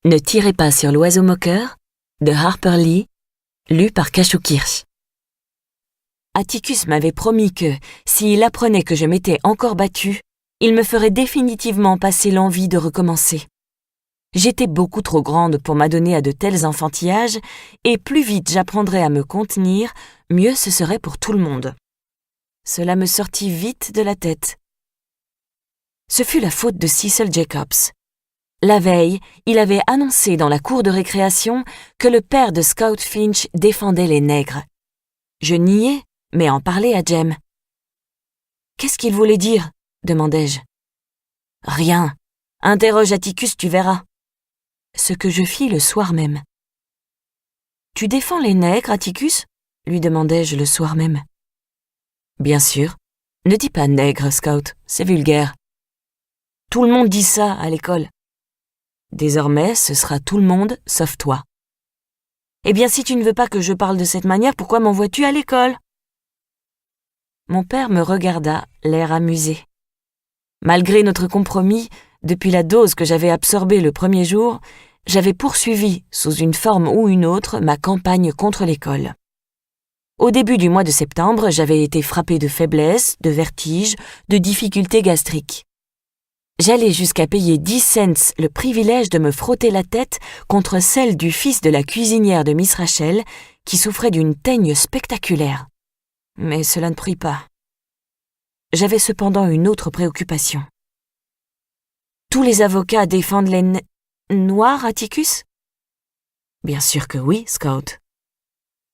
Ne tirez pas sur l'oiseau moqueur de Harper Lee, lu par Cachou Kirsch. Atticus m'avait promis que, s'il apprenait que je m'étais encore battue, il me ferait définitivement passer l'envie de recommencer. J'étais beaucoup trop grande pour m'adonner à de tels enfantillages, et plus vite j'apprendrais à me contenir, mieux ce serait pour tout le monde. Cela me sortit vite de la tête. Ce fut la faute de Cecil Jacobs. La veille, il avait annoncé dans la cour de récréation que le père de Scout Finch défendait les nègres. Je niai, mais en parlai à Jem. « Qu'est-ce qu'il voulait dire ?» demandai-je. « Rien. Interroge Atticus, tu verras. » Ce que je fis le soir même. « Tu défends les nègres, Atticus ?» lui demandai-je le soir même. « Bien sûr. Ne dis pas nègre, Scout, c'est vulgaire. Tout le monde dit ça à l'école. Désormais, ce sera tout le monde, sauf toi. Eh bien, si tu ne veux pas que je parle de cette manière, pourquoi m'envoies-tu à l'école ?» Mon père me regarda, l'air amusé. Malgré notre compromis, depuis la dose que j'avais absorbée le premier jour, j'avais poursuivi, sous une forme ou une autre, ma campagne contre l'école. Au début du mois de septembre, j'avais été frappée de faiblesse, de vertige, de difficultés gastriques. J'allais jusqu'à payer 10 cents le privilège de me frotter la tête contre celle du fils de la cuisinière de Miss Rachel, qui souffrait d'une teigne spectaculaire. Mais cela ne prit pas. J'avais cependant une autre préoccupation. Tous les avocats défendent les noirs, Atticus ? Bien sûr que oui, Scout.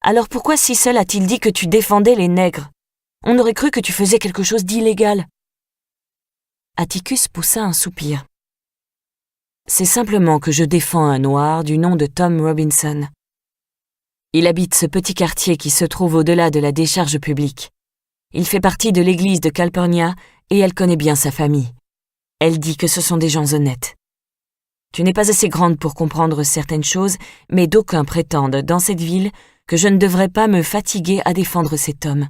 Alors pourquoi Cecil a-t-il dit que tu défendais les nègres ? On aurait cru que tu faisais quelque chose d'illégal. Atticus poussa un soupir. C'est simplement que je défends un noir du nom de Tom Robinson. Il habite ce petit quartier qui se trouve au-delà de la décharge publique. Il fait partie de l'église de Calpurnia et elle connaît bien sa famille. Elle dit que ce sont des gens honnêtes. Tu n'es pas assez grande pour comprendre certaines choses, mais d'aucuns prétendent dans cette ville que je ne devrais pas me fatiguer à défendre cet homme.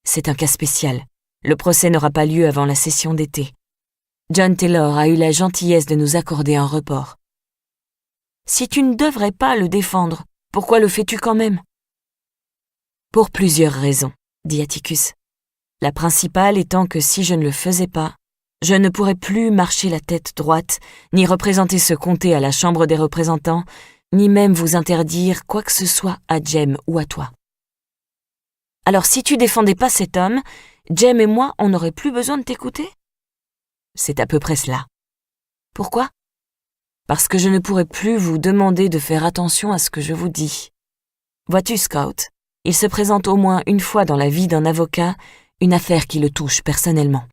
C'est un cas spécial. Le procès n'aura pas lieu avant la session d'été. John Taylor a eu la gentillesse de nous accorder un report. Si tu ne devrais pas le défendre, pourquoi le fais-tu quand même ? Pour plusieurs raisons, dit Atticus. La principale étant que si je ne le faisais pas, je ne pourrais plus marcher la tête droite, ni représenter ce comté à la Chambre des représentants, ni même vous interdire quoi que ce soit à Jem ou à toi. Alors si tu défendais pas cet homme, Jem et moi, on n'aurait plus besoin de t'écouter ? C'est à peu près cela. Pourquoi ? Parce que je ne pourrais plus vous demander de faire attention à ce que je vous dis. Vois-tu, Scout, il se présente au moins une fois dans la vie d'un avocat une affaire qui le touche personnellement.